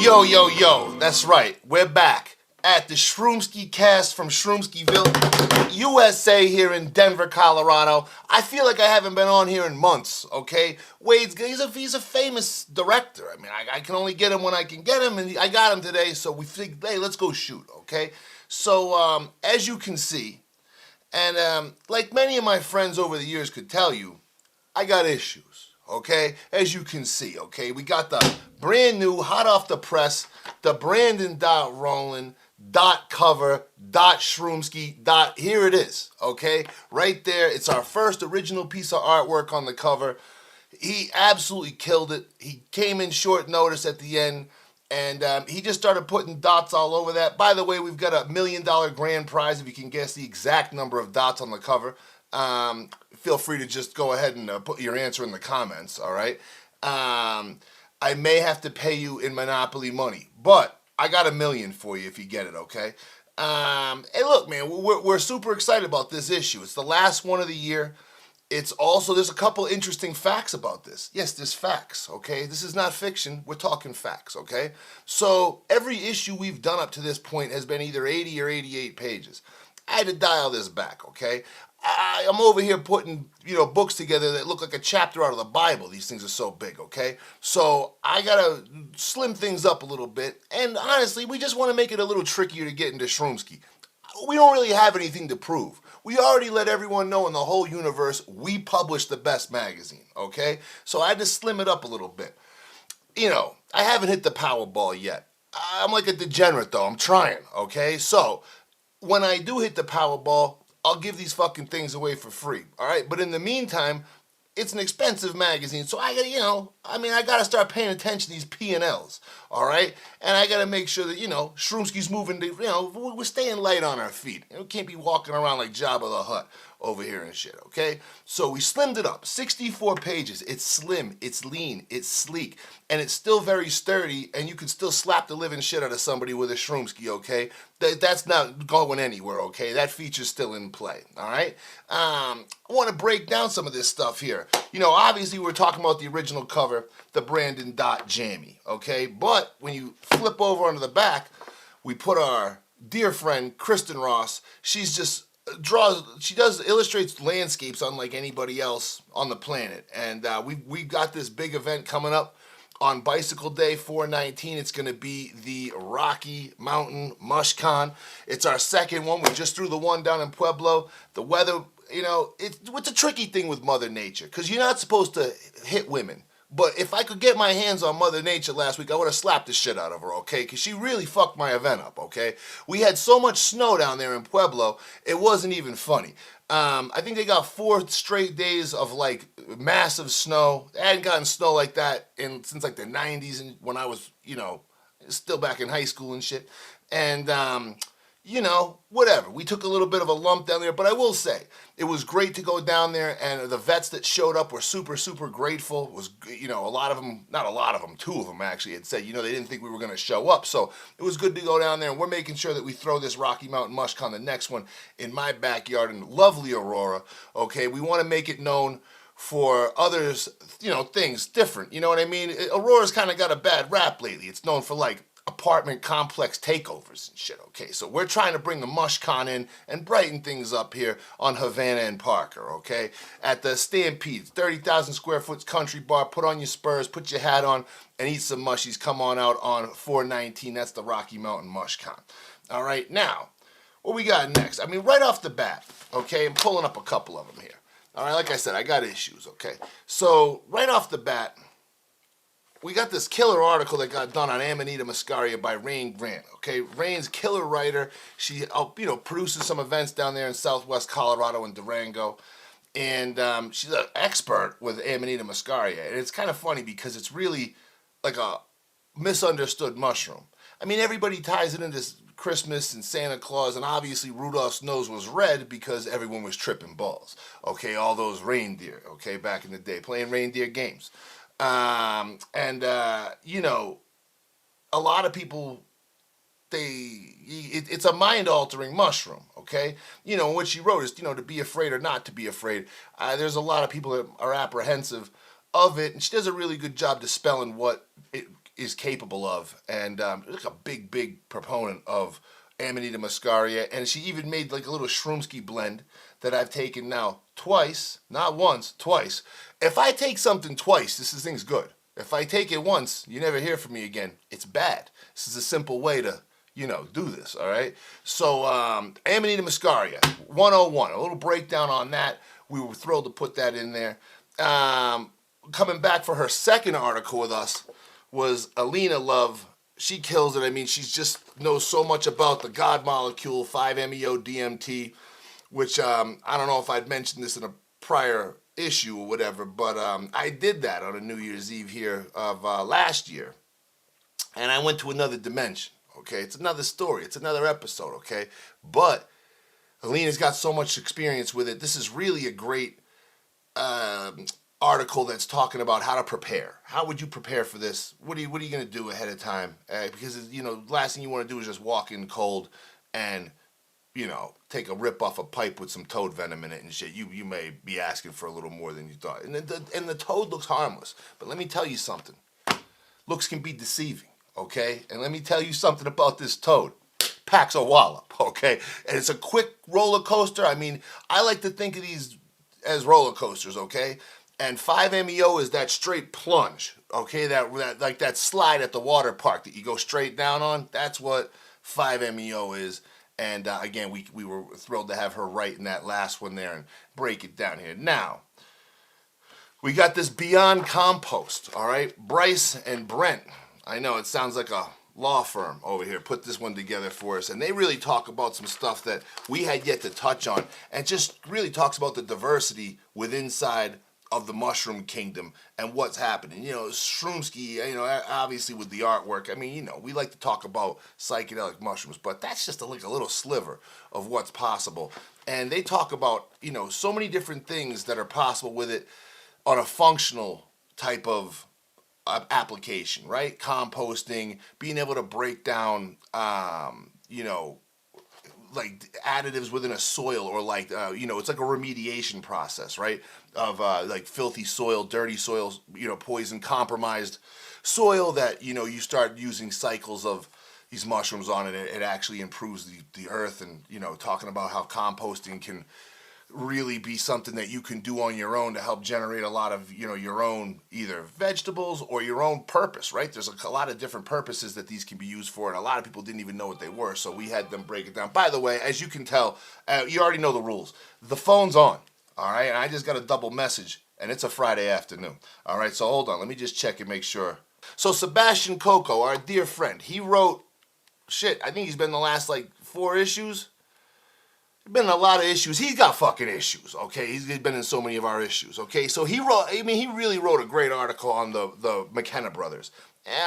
Yo, yo, yo, that's right. We're back at the Shroomski cast from Shroomskiville, USA here in Denver, Colorado. I feel like I haven't been on here in months, okay? He's a famous director. I mean, I can only get him when I can get him, and I got him today, so we think, hey, let's go shoot, okay? So, as you can see, and like many of my friends over the years could tell you, I got issues, okay? As you can see, okay? We got the brand new, hot off the press, the Brandon Rollin cover Shroomski here it is, okay? Right there, it's our first original piece of artwork on the cover. He absolutely killed it. He came in short notice at the end, and he just started putting dots all over that. By the way, we've got $1 million grand prize if you can guess the exact number of dots on the cover. Feel free to just go ahead and put your answer in the comments, all right? I may have to pay you in Monopoly money, but I got $1 million for you if you get it, okay? Hey, look, man, we're super excited about this issue. It's the last one of the year. It's also, there's a couple interesting facts about this. Yes, there's facts, okay? This is not fiction. We're talking facts, okay? So every issue we've done up to this point has been either 80 or 88 pages. I had to dial this back, okay? I'm over here putting, books together that look like a chapter out of the Bible. These things are so big, okay? So I gotta slim things up a little bit, and honestly, we just want to make it a little trickier to get into Shroomski. We don't really have anything to prove. We already let everyone know in the whole universe we publish the best magazine, okay? So I had to slim it up a little bit. I haven't hit the Powerball yet. I'm like a degenerate, though. I'm trying, okay? So when I do hit the Powerball, I'll give these fucking things away for free, all right? But in the meantime, it's an expensive magazine, so I gotta, I gotta start paying attention to these P&Ls, all right? And I gotta make sure that, Shroomski's moving to, we're staying light on our feet. We can't be walking around like Jabba the Hutt over here and shit, okay? So we slimmed it up, 64 pages. It's slim, it's lean, it's sleek, and it's still very sturdy, and you can still slap the living shit out of somebody with a Shroomski, okay? That's not going anywhere, okay? That feature's still in play, all right? I want to break down some of this stuff here. Obviously we're talking about the original cover, the Brandon Jammy, okay? But when you flip over onto the back, we put our dear friend Kristen Ross. She illustrates landscapes unlike anybody else on the planet. And we've got this big event coming up on Bicycle Day 4/19. It's going to be the Rocky Mountain MushCon. It's our second one. We just threw the one down in Pueblo. The weather, it's a tricky thing with Mother Nature because you're not supposed to hit women. But if I could get my hands on Mother Nature last week, I would have slapped the shit out of her, okay? Because she really fucked my event up, okay? We had so much snow down there in Pueblo, it wasn't even funny. I think they got 4 straight days of, massive snow. They hadn't gotten snow like that since, the 90s and when I was, still back in high school and shit. And, whatever. We took a little bit of a lump down there, but I will say, it was great to go down there, and the vets that showed up were super, super grateful. It was, a lot of them, not a lot of them, 2 of them actually had said, they didn't think we were going to show up, so it was good to go down there, and we're making sure that we throw this Rocky Mountain MushCon, the next one, in my backyard in lovely Aurora, okay? We want to make it known for others, things different, you know what I mean? Aurora's kind of got a bad rap lately. It's known for, apartment complex takeovers and shit, okay? So we're trying to bring the MushCon in and brighten things up here on Havana and Parker, okay? At the Stampede, 30,000 square foot country bar. Put on your spurs, put your hat on, and eat some mushies. Come on out on 4/19. That's the Rocky Mountain MushCon. All right, now, what we got next? Right off the bat, okay? I'm pulling up a couple of them here. All right, like I said, I got issues, okay? So right off the bat, we got this killer article that got done on Amanita Muscaria by Rain Grant, okay? Rain's killer writer. She, produces some events down there in Southwest Colorado and Durango. And she's an expert with Amanita Muscaria. And it's kind of funny because it's really like a misunderstood mushroom. Everybody ties it into Christmas and Santa Claus, and obviously Rudolph's nose was red because everyone was tripping balls, okay? All those reindeer, okay, back in the day, playing reindeer games. A lot of people, it's a mind-altering mushroom, okay? What she wrote is, to be afraid or not to be afraid. There's a lot of people that are apprehensive of it, and she does a really good job dispelling what it is capable of. And like a big proponent of Amanita muscaria, and she even made like a little Shroomski blend that I've taken now twice, not once, twice. If I take something twice, this thing's good. If I take it once, you never hear from me again. It's bad. This is a simple way to, do this, all right? So, Amanita muscaria, 101, a little breakdown on that. We were thrilled to put that in there. Coming back for her second article with us was Alina Love. She kills it. I mean, she just knows so much about the God molecule, 5-MeO-DMT, which I don't know if I'd mentioned this in a prior issue or whatever, but I did that on a New Year's Eve here of last year. And I went to another dimension, okay? It's another story. It's another episode, okay? But Alina's got so much experience with it. This is really a great article that's talking about how to prepare. How would you prepare for this? What are you going to do ahead of time? Because last thing you want to do is just walk in cold and take a rip off a pipe with some toad venom in it and shit. You may be asking for a little more than you thought. And the toad looks harmless, but let me tell you something. Looks can be deceiving, okay? And let me tell you something about this toad. Packs a wallop, okay? And it's a quick roller coaster. I mean, I like to think of these as roller coasters, okay? And 5-MeO is that straight plunge, okay? That like that slide at the water park that you go straight down on. That's what 5-MeO is. And again, we were thrilled to have her write in that last one there and break it down here. Now, we got this Beyond Compost, all right? Bryce and Brent. I know it sounds like a law firm over here put this one together for us, and they really talk about some stuff that we had yet to touch on, and just really talks about the diversity within inside of the mushroom kingdom and what's happening. Shroomski, obviously with the artwork, I mean, we like to talk about psychedelic mushrooms, but that's just like a little sliver of what's possible. And they talk about, so many different things that are possible with it on a functional type of application, right? Composting, being able to break down, like additives within a soil, or like it's like a remediation process, right? Of like filthy soil, dirty soil, poison, compromised soil that you start using cycles of these mushrooms on it. It actually improves the earth, and talking about how composting can really be something that you can do on your own to help generate a lot of your own either vegetables or your own purpose, right? There's a lot of different purposes that these can be used for, and a lot of people didn't even know what they were, so we had them break it down. By the way, as you can tell, you already know the rules. The phone's on, all right? And I just got a double message, and it's a Friday afternoon, all right? So hold on, let me just check and make sure. So Sebastian Coco, our dear friend, he wrote, I think he's been in the last 4 issues. Been a lot of issues. He's got fucking issues, okay? He's been in so many of our issues, okay? So he really wrote a great article on the McKenna brothers.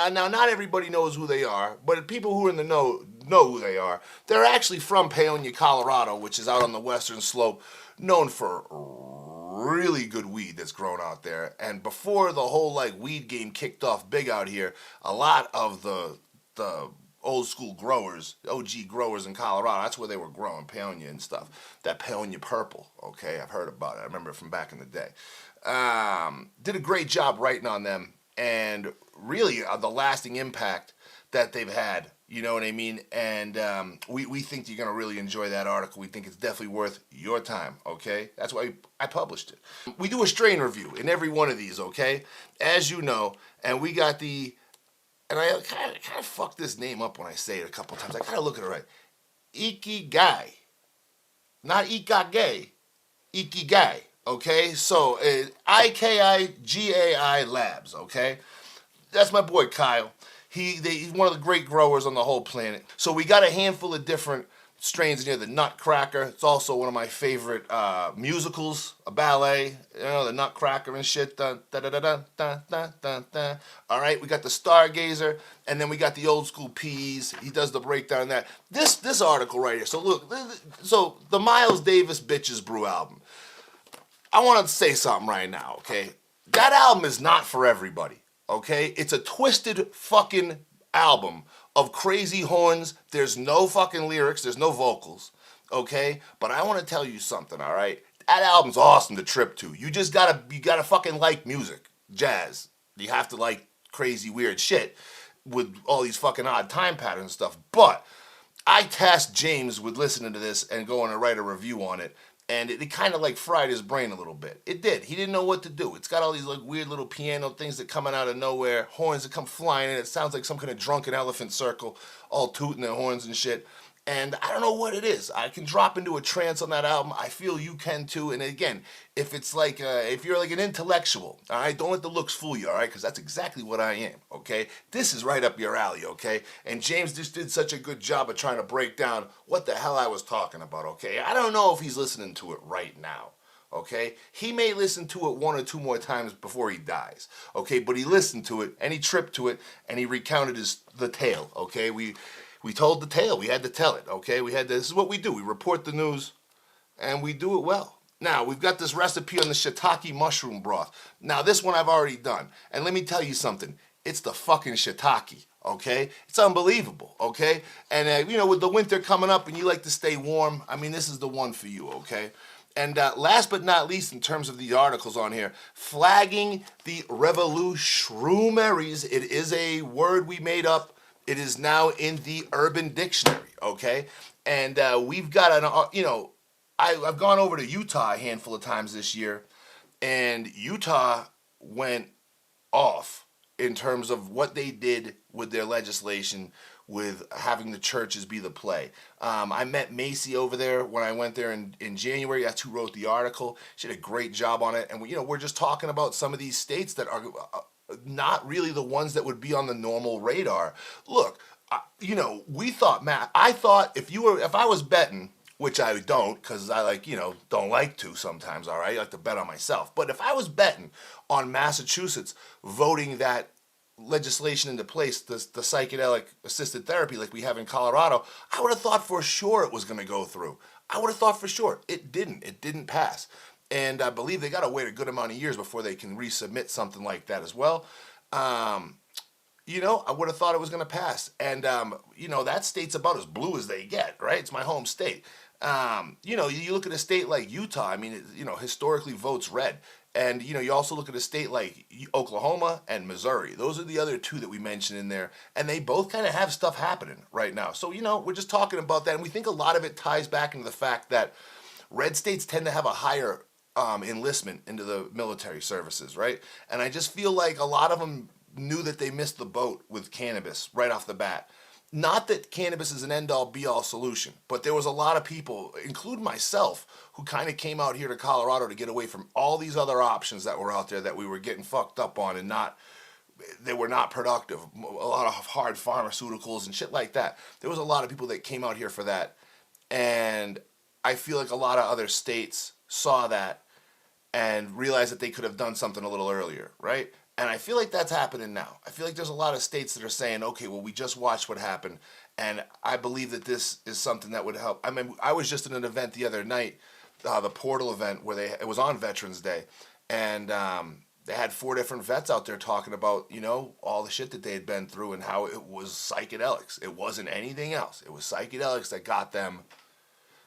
And now, not everybody knows who they are, but people who are in the know who they are. They're actually from Paonia, Colorado, which is out on the western slope, known for really good weed that's grown out there. And before the whole weed game kicked off big out here, a lot of the old school growers, OG growers in Colorado, that's where they were growing Paonia and stuff. That Paonia purple, okay, I've heard about it. I remember it from back in the day. Did a great job writing on them, and really the lasting impact that they've had, you know what I mean? And we think you're going to really enjoy that article. We think it's definitely worth your time, okay? That's why I published it. We do a strain review in every one of these, okay? As you know, and we got and I kind of fucked this name up when I say it a couple times. I gotta look at it right. Ikigai. Not Ikage. Ikigai. Okay? So, IKIGAI Labs. Okay? That's my boy Kyle. He's one of the great growers on the whole planet. So we got a handful of different strains in here. The Nutcracker. It's also one of my favorite musicals, a ballet. The Nutcracker and shit. Dun, da, da, da, da, da, da, da, da. All right, we got the Stargazer, and then we got the old school Peas. He does the breakdown of that. This article right here. So look, so the Miles Davis Bitches Brew album. I want to say something right now, okay? That album is not for everybody, okay? It's a twisted fucking album of crazy horns. There's no fucking lyrics. There's no vocals, okay? But I want to tell you something, all right? That album's awesome to trip to. You gotta fucking like music, jazz. You have to like crazy weird shit with all these fucking odd time patterns and stuff. But I tasked James with listening to this and going to write a review on it. And it kind of like fried his brain a little bit. It did. He didn't know what to do. It's got all these like weird little piano things that coming out of nowhere, horns that come flying in. It sounds like some kind of drunken elephant circle, all tooting their horns and shit. And I don't know what it is. I can drop into a trance on that album. I feel you can too. And again, if it's like, if you're like an intellectual, all right, don't let the looks fool you, all right? Because that's exactly what I am, okay? This is right up your alley, okay? And James just did such a good job of trying to break down what the hell I was talking about, okay? I don't know if he's listening to it right now, okay? He may listen to it one or two more times before he dies, okay? But he listened to it, and he tripped to it, and he recounted the tale, okay? We told the tale. We had to tell it, okay? This is what we do. We report the news, and we do it well. Now, we've got this recipe on the shiitake mushroom broth. Now, this one I've already done. And let me tell you something. It's the fucking shiitake, okay? It's unbelievable, okay? And, with the winter coming up and you like to stay warm, I mean, this is the one for you, okay? And last but not least, in terms of the articles on here, flagging the revolutionaries. It is a word we made up. It is now in the Urban Dictionary, okay? And we've got I've gone over to Utah a handful of times this year, and Utah went off in terms of what they did with their legislation with having the churches be the play. I met Macy over there when I went there in January. That's who wrote the article. She did a great job on it. And, we're just talking about some of these states that are not really the ones that would be on the normal radar. Look, we thought, Matt, I thought if I was betting, which I don't, because I don't like to sometimes, all right? I like to bet on myself. But if I was betting on Massachusetts voting that legislation into place, the psychedelic assisted therapy like we have in Colorado, I would have thought for sure it was going to go through. I would have thought for sure. It didn't. It didn't pass. And I believe they got to wait a good amount of years before they can resubmit something like that as well. I would have thought it was going to pass. And, that state's about as blue as they get, right? It's my home state. You look at a state like Utah, I mean, historically votes red. And, you also look at a state like Oklahoma and Missouri. Those are the other two that we mentioned in there. And they both kind of have stuff happening right now. So, we're just talking about that. And we think a lot of it ties back into the fact that red states tend to have a higher enlistment into the military services, right? And I just feel like a lot of them knew that they missed the boat with cannabis right off the bat. Not that cannabis is an end-all, be-all solution, but there was a lot of people, including myself, who kind of came out here to Colorado to get away from all these other options that were out there that we were getting fucked up on and they were not productive. A lot of hard pharmaceuticals and shit like that. There was a lot of people that came out here for that. And I feel like a lot of other states saw that and realized that they could have done something a little earlier, right? And I feel like that's happening now. I feel like there's a lot of states that are saying, okay, well, we just watched what happened, and I believe that this is something that would help. I mean, I was just in an event the other night, the Portal event, where it was on Veterans Day, and they had 4 different vets out there talking about, all the shit that they had been through and how it was psychedelics. It wasn't anything else. It was psychedelics that got them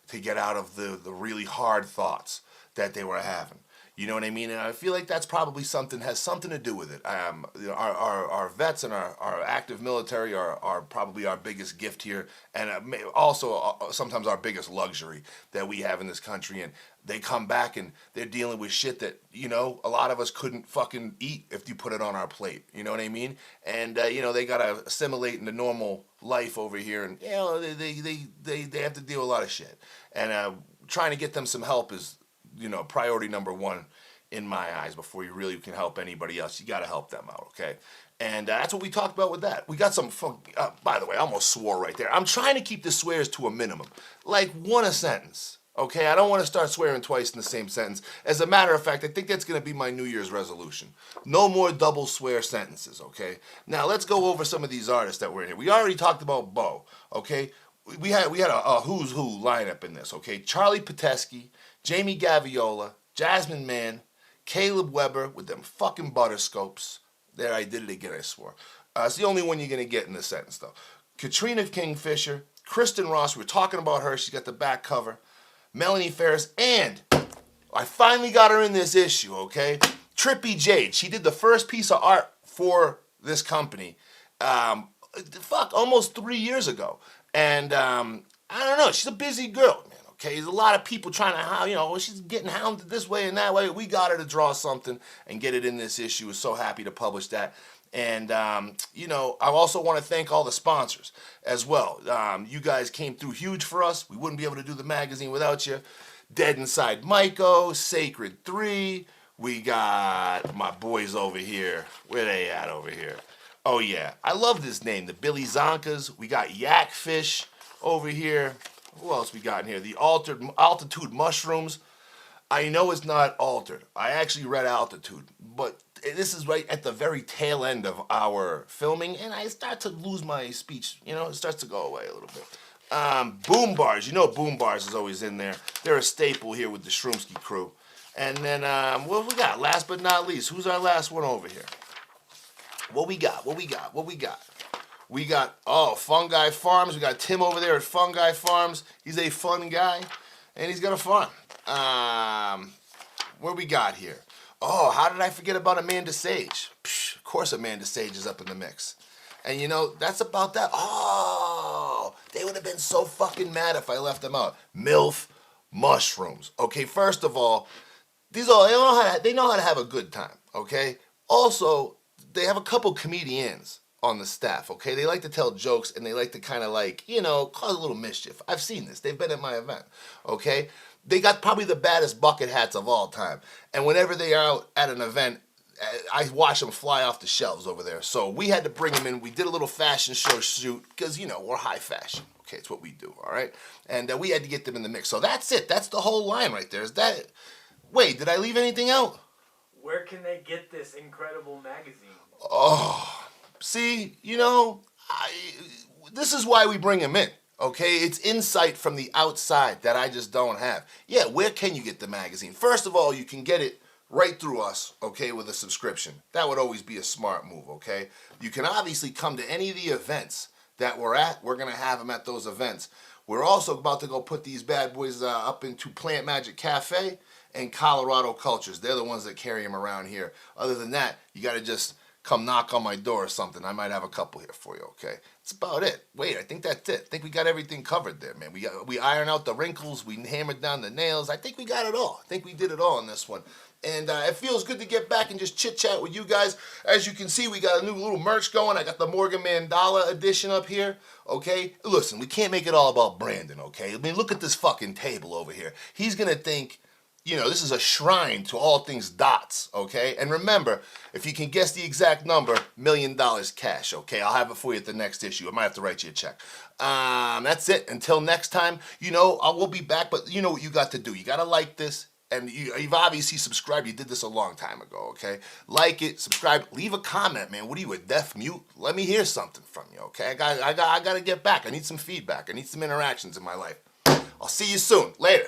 to get out of the really hard thoughts that they were having. You know what I mean? And I feel like that's probably has something to do with it. Our vets and our active military are probably our biggest gift here, and also sometimes our biggest luxury that we have in this country. And they come back and they're dealing with shit that, a lot of us couldn't fucking eat if you put it on our plate. You know what I mean? And, they got to assimilate into normal life over here, and, they have to deal with a lot of shit. And trying to get them some help is, priority number 1 in my eyes. Before you really can help anybody else, you got to help them out, okay? And that's what we talked about with that. We got some fun. By the way, I almost swore right there. I'm trying to keep the swears to a minimum, like one a sentence, okay? I don't want to start swearing twice in the same sentence. As a matter of fact, I think that's going to be my New Year's resolution. No more double swear sentences, okay? Now let's go over some of these artists that were in here. We already talked about Bo, okay? We had a who's who lineup in this, okay? Charlie Patesky, Jamie Gaviola, Jasmine Mann, Caleb Weber with them fucking butterscopes. There, I did it again, I swore. It's the only one you're going to get in this sentence, though. Katrina Kingfisher, Kristen Ross, we're talking about her. She's got the back cover. Melanie Ferris, and I finally got her in this issue, okay? Trippy Jade. She did the first piece of art for this company, almost 3 years ago. And I don't know, she's a busy girl, man. Okay, there's a lot of people trying to, she's getting hounded this way and that way. We got her to draw something and get it in this issue. We're so happy to publish that. And, I also want to thank all the sponsors as well. You guys came through huge for us. We wouldn't be able to do the magazine without you. Dead Inside Myco, Sacred 3. We got my boys over here. Where they at over here? Oh, yeah. I love this name, the Billy Zonkas. We got Yakfish over here. Who else we got in here? The Altitude Mushrooms. I know it's not altered. I actually read Altitude, but this is right at the very tail end of our filming, and I start to lose my speech. It starts to go away a little bit. Boom Bars. Boom Bars is always in there. They're a staple here with the Shroomski crew. And then, what we got? Last but not least, who's our last one over here? What we got? We got, Fungi Farms. We got Tim over there at Fungi Farms. He's a fun guy, and he's got a farm. What we got here? Oh, how did I forget about Amanda Sage? Psh, of course Amanda Sage is up in the mix. And that's about that. Oh, they would have been so fucking mad if I left them out. MILF Mushrooms. Okay, first of all, they know how to have a good time, okay? Also, they have a couple comedians on the staff, okay? They like to tell jokes, and they like to kind of cause a little mischief. I've seen this. They've been at my event, okay? They got probably the baddest bucket hats of all time. And whenever they are out at an event, I watch them fly off the shelves over there. So we had to bring them in. We did a little fashion show shoot because, we're high fashion. Okay, it's what we do, all right? And we had to get them in the mix. So that's it. That's the whole line right there. Is that it? Wait, did I leave anything out? Where can they get this incredible magazine? Oh, see, this is why we bring him in. Okay, it's insight from the outside that I just don't have. Yeah, where can you get the magazine? First of all, you can get it right through us, okay, with a subscription. That would always be a smart move, okay? You can obviously come to any of the events that we're at. We're going to have them at those events. We're also about to go put these bad boys up into Plant Magic Cafe and Colorado Cultures. They're the ones that carry them around here. Other than that, you got to just come knock on my door or something. I might have a couple here for you, okay? That's about it. Wait, I think that's it. I think we got everything covered there, man. We iron out the wrinkles. We hammered down the nails. I think we got it all. I think we did it all in this one. And it feels good to get back and just chit-chat with you guys. As you can see, we got a new little merch going. I got the Morgan Mandala edition up here, okay? Listen, we can't make it all about Brandon, okay? I mean, look at this fucking table over here. He's going to think, this is a shrine to all things dots, okay? And remember, if you can guess the exact number, $1 million cash, okay? I'll have it for you at the next issue. I might have to write you a check. That's it. Until next time, I will be back, but you know what you got to do. You got to like this. And you've obviously subscribed. You did this a long time ago, okay? Like it, subscribe, leave a comment, man. What are you, a deaf mute? Let me hear something from you, okay? I got to get back. I need some feedback. I need some interactions in my life. I'll see you soon. Later.